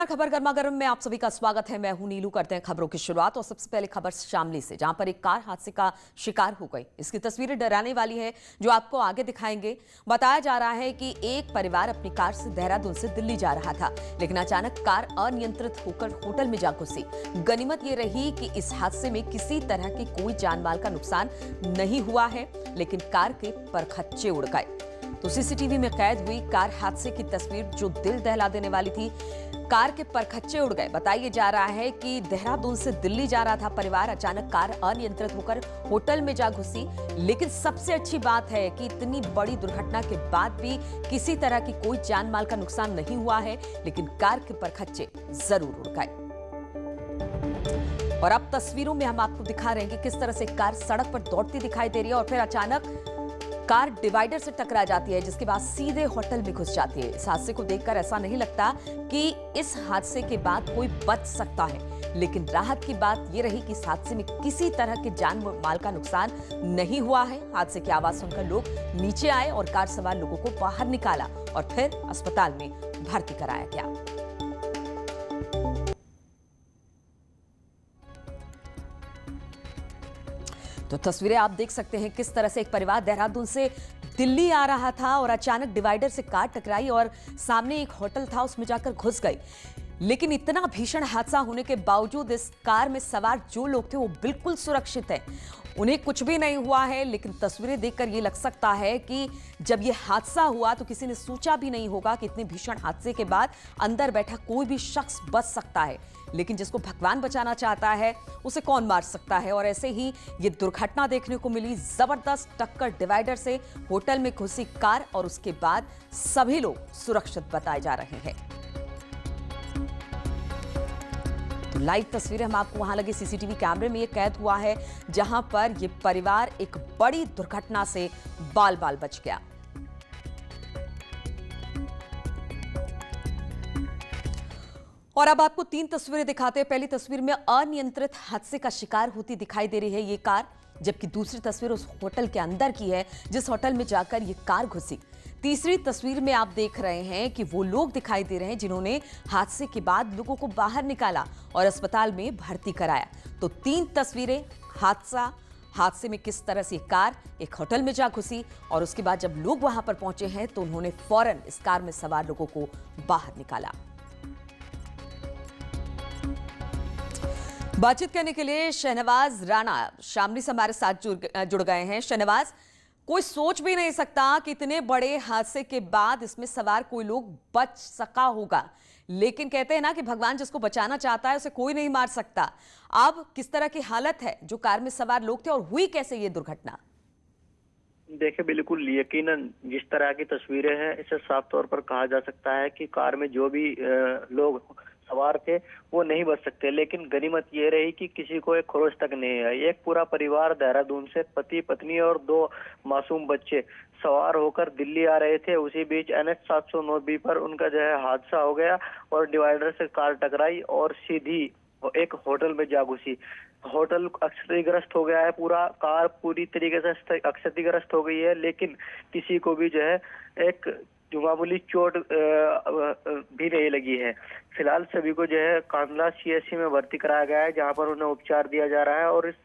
खबर गर्मा गर्म में आप सभी का स्वागत है। मैं हूं नीलू। करते हैं खबरों की शुरुआत और सबसे पहले खबर शामली से, जहां पर एक कार हादसे का शिकार हो गई। इसकी तस्वीरें डराने वाली है, जो आपको आगे दिखाएंगे। बताया जा रहा है कि एक परिवार अपनी कार से देहरादून से दिल्ली जा रहा था, लेकिन अचानक कार अनियंत्रित होकर होटल में जा घुसी। गनीमत ये रही कि इस हादसे में किसी तरह की कोई जान माल का नुकसान नहीं हुआ है, लेकिन कार के परखच्चे उड़ गए। तो सीसीटीवी में कैद हुई कार हादसे की तस्वीर जो दिल दहला देने वाली थी। कार के परखच्चे उड़ गए। बताया जा रहा है कि देहरादून से दिल्ली जा रहा था परिवार, अचानक कार अनियंत्रित होकर होटल में जा घुसी। लेकिन सबसे अच्छी बात है कि इतनी बड़ी दुर्घटना के बाद भी किसी तरह की कोई जान माल का नुकसान नहीं हुआ है, लेकिन कार के परखच्चे जरूर उड़ गए। और अब तस्वीरों में हम आपको दिखा रहे हैं कि किस तरह से कार सड़क पर दौड़ती दिखाई दे रही है और फिर अचानक कार डिवाइडर से टकरा जाती है, जिसके बाद सीधे होटल में घुस जाती है। इस हादसे को देखकर ऐसा नहीं लगता कि इस हादसे के बाद कोई बच सकता है, लेकिन राहत की बात यह रही कि इस हादसे में किसी तरह के जान माल का नुकसान नहीं हुआ है। हादसे की आवाज सुनकर लोग नीचे आए और कार सवार लोगों को बाहर निकाला और फिर अस्पताल में भर्ती कराया गया। तो तस्वीरें आप देख सकते हैं किस तरह से एक परिवार देहरादून से दिल्ली आ रहा था और अचानक डिवाइडर से कार टकराई और सामने एक होटल था, उसमें जाकर घुस गई। लेकिन इतना भीषण हादसा होने के बावजूद इस कार में सवार जो लोग थे वो बिल्कुल सुरक्षित हैं, उन्हें कुछ भी नहीं हुआ है। लेकिन तस्वीरें देखकर ये लग सकता है कि जब ये हादसा हुआ तो किसी ने सोचा भी नहीं होगा कि इतने भीषण हादसे के बाद अंदर बैठा कोई भी शख्स बच सकता है। लेकिन जिसको भगवान बचाना चाहता है उसे कौन मार सकता है। और ऐसे ही ये दुर्घटना देखने को मिली, जबरदस्त टक्कर डिवाइडर से होटल में घुसी कार और उसके बाद सभी लोग सुरक्षित बताए जा रहे हैं। तो लाइव तस्वीरें हम आपको वहां लगे सीसीटीवी कैमरे में ये कैद हुआ है, जहां पर ये परिवार एक बड़ी दुर्घटना से बाल बाल बच गया। और अब आपको 3 तस्वीरें दिखाते हैं। पहली तस्वीर में अनियंत्रित हादसे का शिकार होती दिखाई दे रही है ये कार, जबकि दूसरी तस्वीर उस होटल के अंदर की है जिस होटल में जाकर ये कार घुसी। तीसरी तस्वीर में आप देख रहे हैं कि वो लोग दिखाई दे रहे हैं जिन्होंने हादसे के बाद लोगों को बाहर निकाला और अस्पताल में भर्ती कराया। तो 3 तस्वीरें, हादसे में किस तरह से कार एक होटल में जा घुसी और उसके बाद जब लोग वहां पर पहुंचे हैं तो उन्होंने फौरन इस कार में सवार लोगों को बाहर निकाला। बातचीत करने के लिए शहनवाज राणा शामली से हमारे साथ जुड़ गए हैं। शहनवाज, कोई सोच भी नहीं सकता कि इतने बड़े हादसे के बाद इसमें सवार कोई लोग बच सका होगा, लेकिन कहते हैं ना कि भगवान जिसको बचाना चाहता है उसे कोई नहीं मार सकता। अब किस तरह की हालत है जो कार में सवार लोग थे और हुई कैसे ये दुर्घटना? देखिए, बिल्कुल यकीनन जिस तरह की तस्वीरें हैं इसे साफ तौर पर कहा जा सकता है कि कार में जो भी लोग सवार थे वो नहीं बच सकते। लेकिन गनीमत ये रही कि किसी को एक खरोच तक नहीं आई। एक पूरा परिवार देहरादून से पति पत्नी और 2 मासूम बच्चे सवार होकर दिल्ली आ रहे थे। उसी बीच NH 709B पर उनका जो है हादसा हो गया और डिवाइडर से कार टकराई और सीधी एक होटल में जा घुसी। होटल क्षतिग्रस्त हो गया है, पूरा कार पूरी तरीके से क्षतिग्रस्त हो गई है, लेकिन किसी को भी जो है एक मामूली चोट भी नहीं लगी है। फिलहाल सभी को जो है कांडला CHC में भर्ती कराया गया है, जहां पर उन्हें उपचार दिया जा रहा है। और इस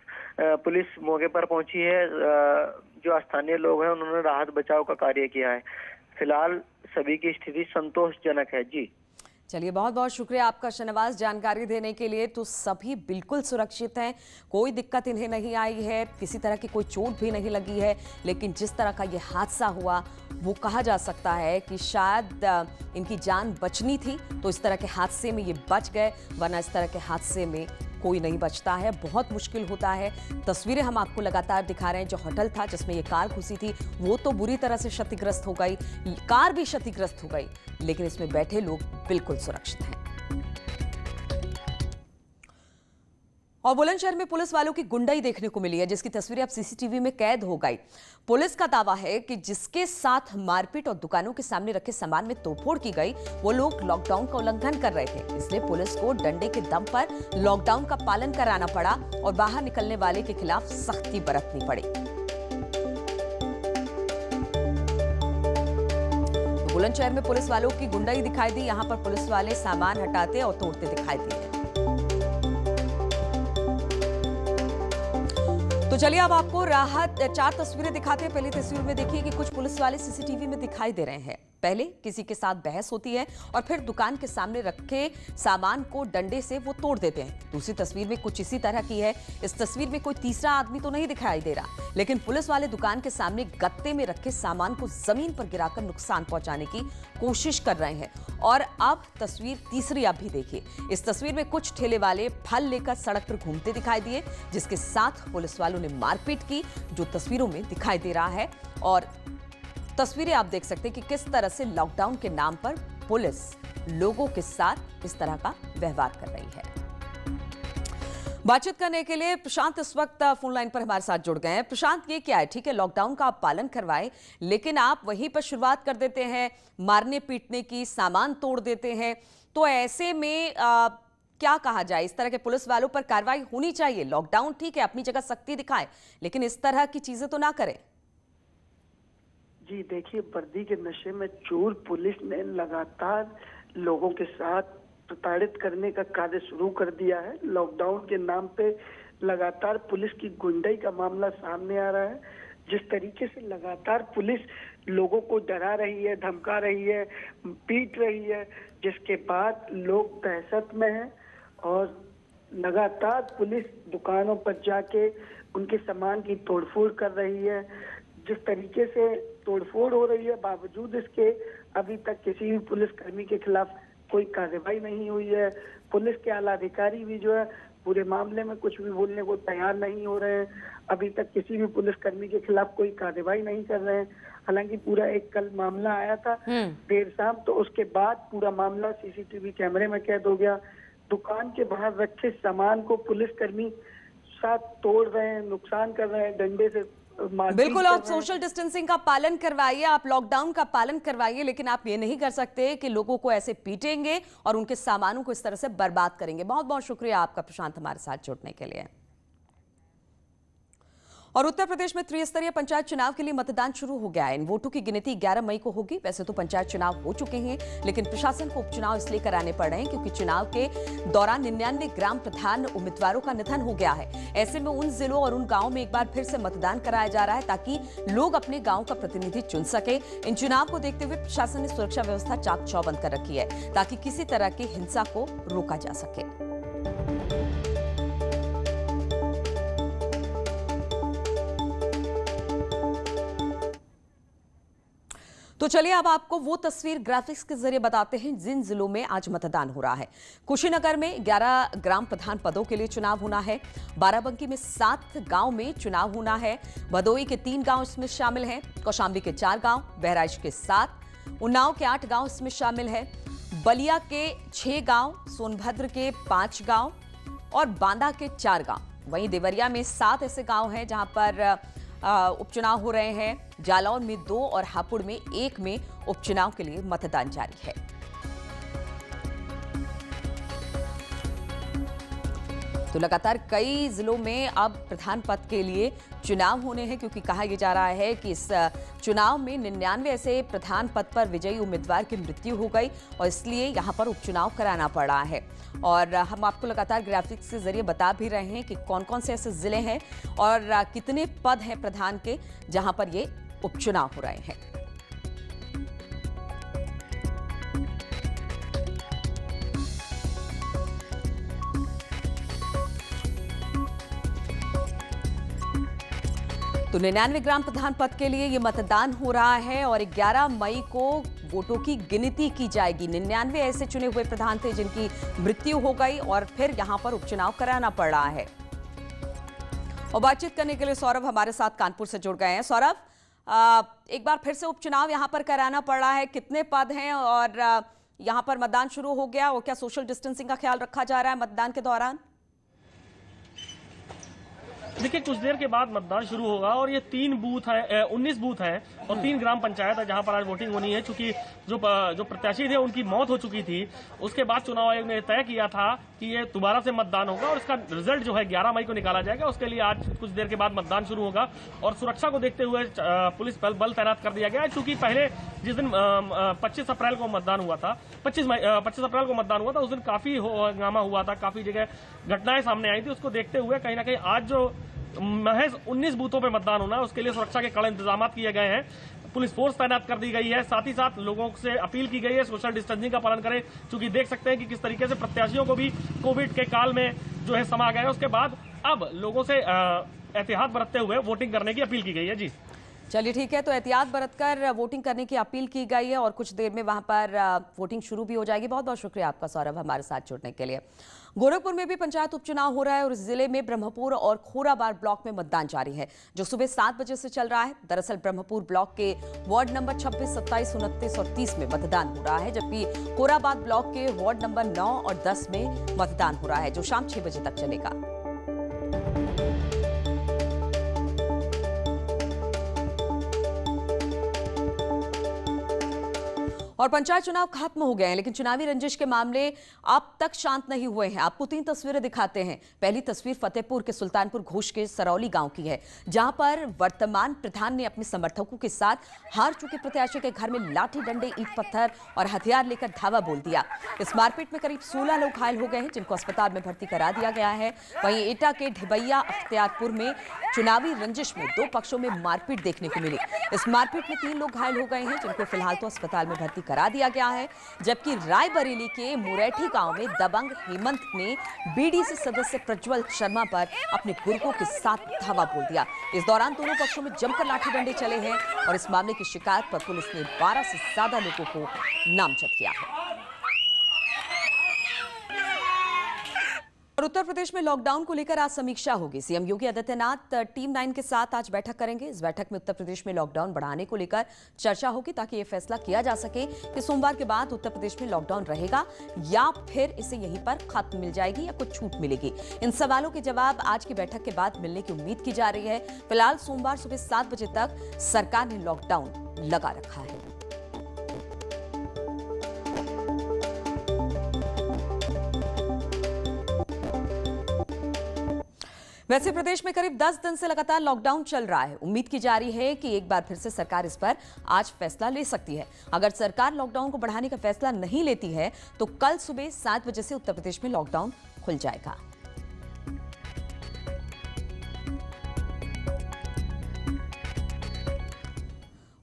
पुलिस मौके पर पहुंची है, जो स्थानीय लोग हैं उन्होंने राहत बचाव का कार्य किया है। फिलहाल सभी की स्थिति संतोषजनक है। जी चलिए, बहुत बहुत शुक्रिया आपका शहनवाज जानकारी देने के लिए। तो सभी बिल्कुल सुरक्षित हैं, कोई दिक्कत इन्हें नहीं आई है, किसी तरह की कोई चोट भी नहीं लगी है। लेकिन जिस तरह का ये हादसा हुआ वो कहा जा सकता है कि शायद इनकी जान बचनी थी तो इस तरह के हादसे में ये बच गए, वरना इस तरह के हादसे में कोई नहीं बचता है, बहुत मुश्किल होता है। तस्वीरें हम आपको लगातार दिखा रहे हैं। जो होटल था जिसमें ये कार घुसी थी वो तो बुरी तरह से क्षतिग्रस्त हो गई, कार भी क्षतिग्रस्त हो गई, लेकिन इसमें बैठे लोग बिल्कुल सुरक्षित हैं। और बुलंदशहर में पुलिस वालों की गुंडाई देखने को मिली है, जिसकी तस्वीरें अब सीसीटीवी में कैद हो गई। पुलिस का दावा है कि जिसके साथ मारपीट और दुकानों के सामने रखे सामान में तोड़फोड़ की गई वो लोग लॉकडाउन का उल्लंघन कर रहे थे, इसलिए पुलिस को डंडे के दम पर लॉकडाउन का पालन कराना पड़ा और बाहर निकलने वाले के खिलाफ सख्ती बरतनी पड़ी। बुलंदशहर में पुलिस वालों की गुंडाई दिखाई दी। यहां पर पुलिस वाले सामान हटाते और तोड़ते दिखाई दिए। तो चलिए अब आपको राहत 4 तस्वीरें दिखाते हैं। पहली तस्वीर में देखिए कि कुछ पुलिस वाले सीसीटीवी में दिखाई दे रहे हैं। पहले किसी के साथ बहस होती है और फिर दुकान के सामने रखे सामान को डंडे से वो तोड़ देते हैं। दूसरी तस्वीर में कुछ इसी तरह की है। इस तस्वीर में कोई तीसरा आदमी तो नहीं दिखाई दे रहा, लेकिन पुलिस वाले दुकान के सामने गत्ते में रखे सामान को जमीन पर गिराकर नुकसान पहुंचाने की कोशिश कर रहे हैं। और अब तस्वीर तीसरी आप भी देखिए। इस तस्वीर में कुछ ठेले वाले फल लेकर सड़क पर घूमते दिखाई दिए, जिसके साथ पुलिस वालों ने मारपीट की, जो तस्वीरों में दिखाई दे रहा है। और तस्वीरें आप देख सकते हैं कि किस तरह से लॉकडाउन के नाम पर पुलिस लोगों के साथ इस तरह का व्यवहार कर रही है। बातचीत करने के लिए प्रशांत इस वक्त फोन लाइन पर हमारे साथ जुड़ गए हैं। प्रशांत, ये क्या है? ठीक है, लॉकडाउन का आप पालन करवाए, लेकिन आप वहीं पर शुरुआत कर देते हैं मारने पीटने की, सामान तोड़ देते हैं। तो ऐसे में क्या कहा जाए, इस तरह के पुलिस वालों पर कार्रवाई होनी चाहिए। लॉकडाउन ठीक है, अपनी जगह सख्ती दिखाए, लेकिन इस तरह की चीजें तो ना करें। जी देखिए, वर्दी के नशे में चूर पुलिस ने लगातार लोगों के साथ प्रताड़ित करने का कार्य शुरू कर दिया है। लॉकडाउन के नाम पे लगातार पुलिस की गुंडाई का मामला सामने आ रहा है। जिस तरीके से लगातार पुलिस लोगों को डरा रही है, धमका रही है, पीट रही है, जिसके बाद लोग दहशत में हैं और लगातार पुलिस दुकानों पर जाके उनके सामान की तोड़फोड़ कर रही है। जिस तरीके से तोड़फोड़ हो रही है, बावजूद इसके अभी तक किसी भी पुलिसकर्मी के खिलाफ कोई कार्रवाई नहीं हुई है। पुलिस के आला अधिकारी भी जो है पूरे मामले में कुछ भी बोलने को तैयार नहीं हो रहे हैं। अभी तक किसी भी पुलिसकर्मी के खिलाफ कोई कार्रवाई नहीं कर रहे हैं। हालांकि पूरा एक कल मामला आया था देर शाम, तो उसके बाद पूरा मामला सीसीटीवी कैमरे में कैद हो गया। दुकान के बाहर रखे सामान को पुलिसकर्मी साथ तोड़ रहे हैं, नुकसान कर रहे हैं, डंडे से बिल्कुल। आप सोशल डिस्टेंसिंग का पालन करवाइए, आप लॉकडाउन का पालन करवाइए, लेकिन आप ये नहीं कर सकते कि लोगों को ऐसे पीटेंगे और उनके सामानों को इस तरह से बर्बाद करेंगे। बहुत बहुत शुक्रिया आपका प्रशांत, हमारे साथ जुड़ने के लिए। और उत्तर प्रदेश में त्रिस्तरीय पंचायत चुनाव के लिए मतदान शुरू हो गया है। इन वोटों की गिनती 11 मई को होगी। वैसे तो पंचायत चुनाव हो चुके हैं, लेकिन प्रशासन को उपचुनाव इसलिए कराने पड़ रहे हैं क्योंकि चुनाव के दौरान 99 ग्राम प्रधान उम्मीदवारों का निधन हो गया है। ऐसे में उन जिलों और उन गांवों में एक बार फिर से मतदान कराया जा रहा है ताकि लोग अपने गांव का प्रतिनिधि चुन सके। इन चुनाव को देखते हुए प्रशासन ने सुरक्षा व्यवस्था चाक चौबंद कर रखी है ताकि किसी तरह की हिंसा को रोका जा सके। तो चलिए अब आपको वो तस्वीर ग्राफिक्स के जरिए बताते हैं जिन जिलों में आज मतदान हो रहा है। कुशीनगर में 11 ग्राम प्रधान पदों के लिए चुनाव होना है। बाराबंकी में 7 गांव में चुनाव होना है। भदोई के 3 गांव इसमें शामिल हैं। कौशाम्बी के 4 गांव, बहराइच के 7, उन्नाव के 8 गांव इसमें शामिल है। बलिया के 6 गांव, सोनभद्र के 5 गांव और बांदा के 4 गांव। वहीं देवरिया में 7 ऐसे गांव हैं जहां पर उपचुनाव हो रहे हैं। जालौन में 2 और हापुड़ में 1 में उपचुनाव के लिए मतदान जारी है। तो लगातार कई जिलों में अब प्रधान पद के लिए चुनाव होने हैं क्योंकि कहा यह जा रहा है कि इस चुनाव में 99 ऐसे प्रधान पद पर विजयी उम्मीदवार की मृत्यु हो गई और इसलिए यहां पर उपचुनाव कराना पड़ रहा है। और हम आपको लगातार ग्राफिक्स के जरिए बता भी रहे हैं कि कौन कौन से ऐसे जिले हैं और कितने पद हैं प्रधान के जहां पर ये उपचुनाव हो रहे हैं। तो 99 ग्राम प्रधान पद के लिए ये मतदान हो रहा है और 11 मई को वोटों की गिनती की जाएगी। 99 ऐसे चुने हुए प्रधान थे जिनकी मृत्यु हो गई और फिर यहां पर उपचुनाव कराना पड़ रहा है। और बातचीत करने के लिए सौरभ हमारे साथ कानपुर से जुड़ गए हैं। सौरभ, एक बार फिर से उपचुनाव यहां पर कराना पड़ रहा है, कितने पद हैं और यहां पर मतदान शुरू हो गया और क्या सोशल डिस्टेंसिंग का ख्याल रखा जा रहा है मतदान के दौरान? देखिए, कुछ देर के बाद मतदान शुरू होगा और ये 19 बूथ है और 3 ग्राम पंचायत है जहां पर आज वोटिंग होनी है। चूंकि जो प्रत्याशी थे उनकी मौत हो चुकी थी, उसके बाद चुनाव आयोग ने तय किया था कि ये दोबारा से मतदान होगा और इसका रिजल्ट जो है 11 मई को निकाला जाएगा। उसके लिए आज कुछ देर के बाद मतदान शुरू होगा और सुरक्षा को देखते हुए पुलिस बल तैनात कर दिया गया है। चूंकि पहले जिस दिन 25 अप्रैल को मतदान हुआ था, 25 अप्रैल को मतदान हुआ था, उस दिन काफी हंगामा हुआ था, काफी जगह घटनाएं सामने आई थी। उसको देखते हुए कहीं ना कहीं आज जो महज 19 बूथों पर मतदान होना है उसके लिए सुरक्षा के कड़े इंतजाम किए गए हैं। पुलिस फोर्स तैनात कर दी गई है। साथ ही साथ लोगों से अपील की गई है सोशल डिस्टेंसिंग का पालन करें, क्योंकि देख सकते हैं कि किस तरीके से प्रत्याशियों को भी कोविड के काल में जो है समा गया है। उसके बाद अब लोगों से एहतियात बरतते हुए वोटिंग करने की अपील की गई है। जी चलिए ठीक है, तो एहतियात बरतकर वोटिंग करने की अपील की गई है और कुछ देर में वहां पर वोटिंग शुरू भी हो जाएगी। बहुत बहुत शुक्रिया आपका सौरभ, हमारे साथ जुड़ने के लिए। गोरखपुर में भी पंचायत उपचुनाव हो रहा है और इस जिले में ब्रह्मपुर और खोराबार ब्लॉक में मतदान जारी है, जो सुबह 7 बजे से चल रहा है। दरअसल ब्रह्मपुर ब्लॉक के वार्ड नंबर 26, 27, 29 और 30 में मतदान हो रहा है, जबकि खोराबार ब्लॉक के वार्ड नंबर 9 और 10 में मतदान हो रहा है, जो शाम 6 बजे तक चलेगा। और पंचायत चुनाव खत्म हो गए हैं, लेकिन चुनावी रंजिश के मामले अब तक शांत नहीं हुए हैं। आपको 3 तस्वीरें दिखाते हैं। पहली तस्वीर फतेहपुर के सुल्तानपुर घोष के सरौली गांव की है, जहां पर वर्तमान प्रधान ने अपने समर्थकों के साथ हार चुके प्रत्याशी के घर में लाठी डंडे, ईंट पत्थर और हथियार लेकर धावा बोल दिया। इस मारपीट में करीब 16 लोग घायल हो गए हैं, जिनको अस्पताल में भर्ती करा दिया गया है। वहीं एटा के ढिबैया अख्तियारपुर में चुनावी रंजिश में 2 पक्षों में मारपीट देखने को मिली। इस मारपीट में 3 लोग घायल हो गए हैं, जिनको फिलहाल तो अस्पताल में भर्ती करा दिया गया है। जबकि रायबरेली के मुरैठी गांव में दबंग हेमंत ने बीडीसी सदस्य प्रज्वल शर्मा पर अपने गुर्गों के साथ धावा बोल दिया। इस दौरान दोनों पक्षों में जमकर लाठी डंडे चले हैं और इस मामले की शिकायत पर पुलिस ने 12 से ज्यादा लोगों को नामजद किया है। और उत्तर प्रदेश में लॉकडाउन को लेकर आज समीक्षा होगी। सीएम योगी आदित्यनाथ टीम 9 के साथ आज बैठक करेंगे। इस बैठक में उत्तर प्रदेश में लॉकडाउन बढ़ाने को लेकर चर्चा होगी, ताकि यह फैसला किया जा सके कि सोमवार के बाद उत्तर प्रदेश में लॉकडाउन रहेगा या फिर इसे यहीं पर खत्म मिल जाएगी या कुछ छूट मिलेगी। इन सवालों के जवाब आज की बैठक के बाद मिलने की उम्मीद की जा रही है। फिलहाल सोमवार सुबह 7 बजे तक सरकार ने लॉकडाउन लगा रखा है। वैसे प्रदेश में करीब 10 दिन से लगातार लॉकडाउन चल रहा है। उम्मीद की जा रही है कि एक बार फिर से सरकार इस पर आज फैसला ले सकती है। अगर सरकार लॉकडाउन को बढ़ाने का फैसला नहीं लेती है तो कल सुबह 7 बजे से उत्तर प्रदेश में लॉकडाउन खुल जाएगा।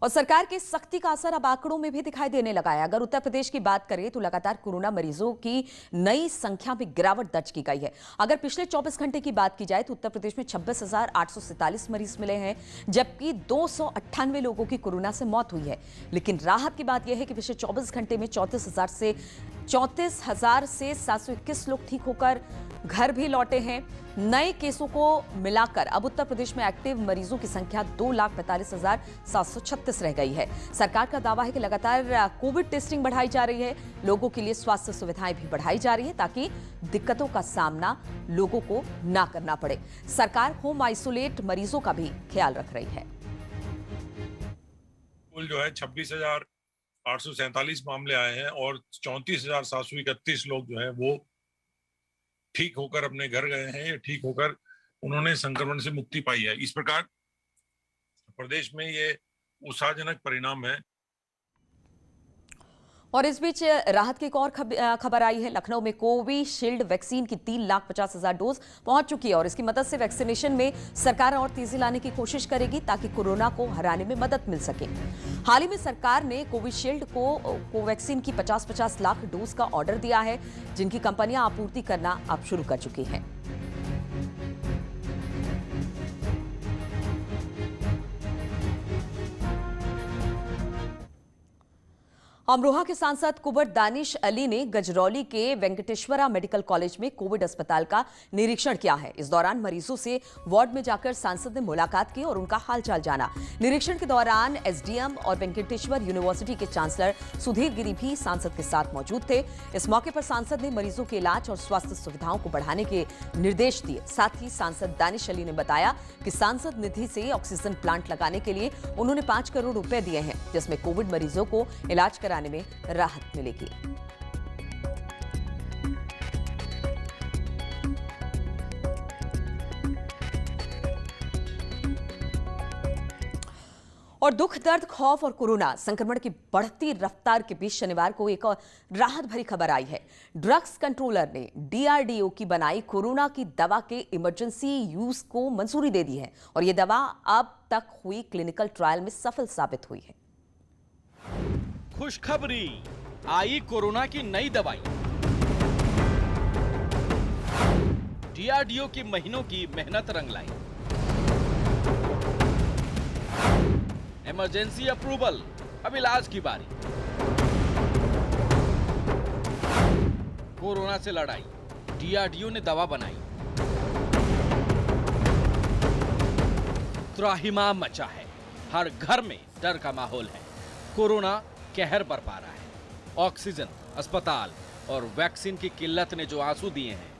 और सरकार के सख्ती का असर अब आंकड़ों में भी दिखाई देने लगा है। अगर उत्तर प्रदेश की बात करें तो लगातार कोरोना मरीजों की नई संख्या में गिरावट दर्ज की गई है। अगर पिछले 24 घंटे की बात की जाए तो उत्तर प्रदेश में 26,847 मरीज मिले हैं, जबकि 298 लोगों की कोरोना से मौत हुई है। लेकिन राहत की बात यह है कि पिछले 24 घंटे में 34,000 से 721 लोग ठीक होकर घर भी लौटे हैं। नए केसों को मिलाकर अब उत्तर प्रदेश में एक्टिव मरीजों की संख्या 2,45,736 रह गई है। सरकार का दावा है कि लगातार कोविड टेस्टिंग बढ़ाई जा रही है, लोगों के लिए स्वास्थ्य सुविधाएं भी बढ़ाई जा रही है, ताकि दिक्कतों का सामना लोगों को ना करना पड़े। सरकार होम आइसोलेट मरीजों का भी ख्याल रख रही है। कुल जो है 26,847 मामले आए हैं और 34,731 लोग जो है वो ठीक होकर अपने घर गए हैं या ठीक होकर उन्होंने संक्रमण से मुक्ति पाई है। इस प्रकार प्रदेश में ये उत्साहजनक परिणाम है। और इस बीच राहत की एक और खबर आई है। लखनऊ में कोविशील्ड वैक्सीन की 3,50,000 डोज पहुंच चुकी है और इसकी मदद से वैक्सीनेशन में सरकार और तेजी लाने की कोशिश करेगी, ताकि कोरोना को हराने में मदद मिल सके। हाल ही में सरकार ने कोविशील्ड को कोवैक्सीन की 50-50 लाख डोज का ऑर्डर दिया है, जिनकी कंपनियां आपूर्ति करना अब शुरू कर चुकी हैं। अमरोहा के सांसद कुंवर दानिश अली ने गजरौली के वेंकटेश्वरा मेडिकल कॉलेज में कोविड अस्पताल का निरीक्षण किया है। इस दौरान मरीजों से वार्ड में जाकर सांसद ने मुलाकात की और उनका हालचाल जाना। निरीक्षण के दौरान एसडीएम और वेंकटेश्वर यूनिवर्सिटी के चांसलर सुधीर गिरी भी सांसद के साथ मौजूद थे। इस मौके पर सांसद ने मरीजों के इलाज और स्वास्थ्य सुविधाओं को बढ़ाने के निर्देश दिए। साथ ही सांसद दानिश अली ने बताया कि सांसद निधि से ऑक्सीजन प्लांट लगाने के लिए उन्होंने 5 करोड़ रुपए दिए हैं, जिसमें कोविड मरीजों को इलाज कराने में राहत मिलेगी। और दुख, दर्द, खौफ और कोरोना संक्रमण की बढ़ती रफ्तार के बीच शनिवार को एक और राहत भरी खबर आई है। ड्रग्स कंट्रोलर ने DRDO की बनाई कोरोना की दवा के इमरजेंसी यूज को मंजूरी दे दी है और यह दवा अब तक हुई क्लिनिकल ट्रायल में सफल साबित हुई है। खुशखबरी, आई कोरोना की नई दवाई। DRDO की महीनों की मेहनत रंग लाई। इमरजेंसी अप्रूवल, अब इलाज की बारी। कोरोना से लड़ाई, DRDO ने दवा बनाई। त्राहिमाम मचा है, हर घर में डर का माहौल है। कोरोना कहर बरपा रहा है। ऑक्सीजन, अस्पताल और वैक्सीन की किल्लत ने जो आंसू दिए हैं,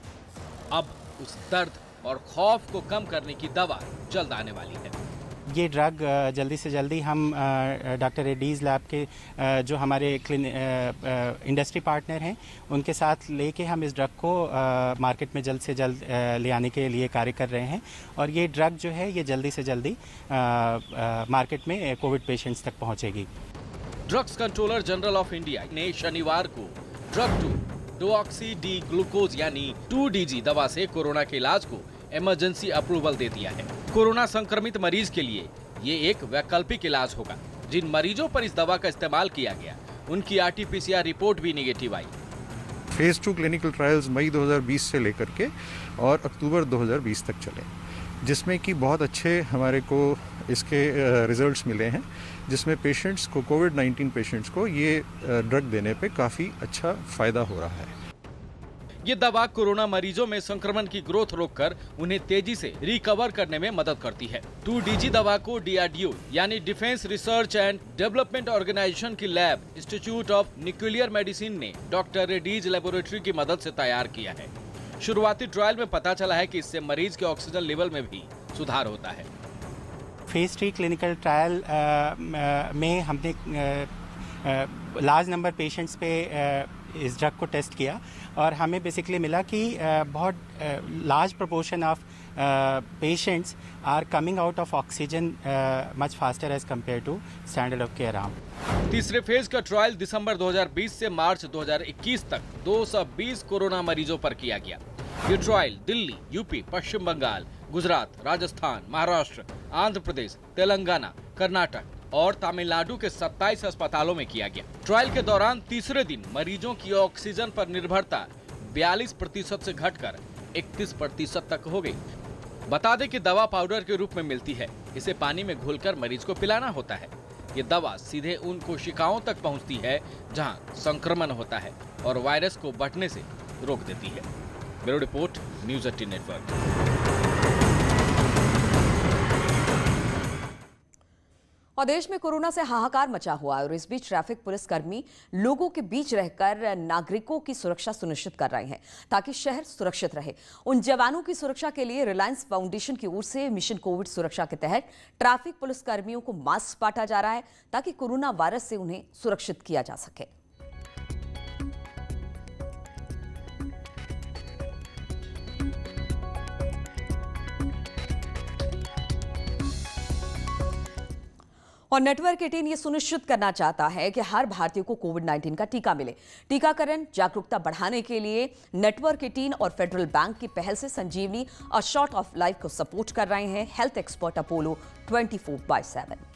अब उस दर्द और खौफ को कम करने की दवा जल्द आने वाली है। ये ड्रग जल्दी से जल्दी हम डॉक्टर रेड्डीज़ लैब के जो हमारे इंडस्ट्री पार्टनर हैं उनके साथ लेके हम इस ड्रग को मार्केट में जल्द से जल्द ले आने के लिए कार्य कर रहे हैं और ये ड्रग जो है ये जल्दी से जल्दी मार्केट में कोविड पेशेंट्स तक पहुंचेगी। Drugs controller general of India ने शनिवार को ड्रग 2 डोऑक्सी डी ग्लूकोज यानी 2DG दवा से कोरोना के इलाज को इमरजेंसी अप्रूवल दे दिया है। कोरोना संक्रमित मरीज के लिए ये एक वैकल्पिक इलाज होगा। जिन मरीजों पर इस दवा का इस्तेमाल किया गया उनकी RT-PCR रिपोर्ट भी नेगेटिव आई। फेज 2 क्लिनिकल ट्रायल्स मई 2020 से लेकर के और अक्टूबर 2020 तक चले, जिसमें कि बहुत अच्छे हमारे को इसके रिजल्ट्स मिले हैं, जिसमें पेशेंट्स को कोविड-19 पेशेंट्स को ये ड्रग देने पे काफ़ी अच्छा फायदा हो रहा है। ये दवा कोरोना मरीजों में संक्रमण की ग्रोथ रोककर उन्हें तेजी से रिकवर करने में मदद करती है। 2DG दवा को DRDO यानी defence research and development organisation की lab institute of nuclear medicine ने डॉक्टर रेड्डीज लेबोरेटरी की मदद से तैयार किया है। शुरुआती ट्रायल में पता चला है कि इससे मरीज के ऑक्सीजन लेवल में भी सुधार होता है। फेज 3 क्लिनिकल ट्रायल में हमने लार्ज नंबर पेशेंट्स पे इस ड्रग को टेस्ट किया और हमें बेसिकली मिला कि बहुत large proportion of patients are coming out of oxygen much faster as compare to standard of care arm. तीसरे फेज का ट्रायल दिसंबर 2020 से मार्च 2021 तक 220 कोरोना मरीजों पर किया गया। ये ट्रायल दिल्ली, यूपी, पश्चिम बंगाल, गुजरात, राजस्थान, महाराष्ट्र, आंध्र प्रदेश, तेलंगाना, कर्नाटक और तमिलनाडु के 27 अस्पतालों में किया गया। ट्रायल के दौरान तीसरे दिन मरीजों की ऑक्सीजन पर निर्भरता 42% से घटकर 31% तक हो गई। बता दें कि दवा पाउडर के रूप में मिलती है। इसे पानी में घोलकर मरीज को पिलाना होता है। ये दवा सीधे उन कोशिकाओं तक पहुंचती है जहां संक्रमण होता है और वायरस को बढ़ने से रोक देती है। Bureau report, news 18 network. और देश में कोरोना से हाहाकार मचा हुआ है और इस बीच ट्रैफिक पुलिसकर्मी लोगों के बीच रहकर नागरिकों की सुरक्षा सुनिश्चित कर रहे हैं ताकि शहर सुरक्षित रहे। उन जवानों की सुरक्षा के लिए रिलायंस फाउंडेशन की ओर से मिशन कोविड सुरक्षा के तहत ट्रैफिक पुलिसकर्मियों को मास्क बांटा जा रहा है ताकि कोरोना वायरस से उन्हें सुरक्षित किया जा सके। और नेटवर्क 18 ये सुनिश्चित करना चाहता है कि हर भारतीय को कोविड-19 का टीका मिले। टीकाकरण जागरूकता बढ़ाने के लिए नेटवर्क 18 और फेडरल बैंक की पहल से संजीवनी और शॉर्ट ऑफ लाइफ को सपोर्ट कर रहे हैं हेल्थ एक्सपर्ट अपोलो 24/7।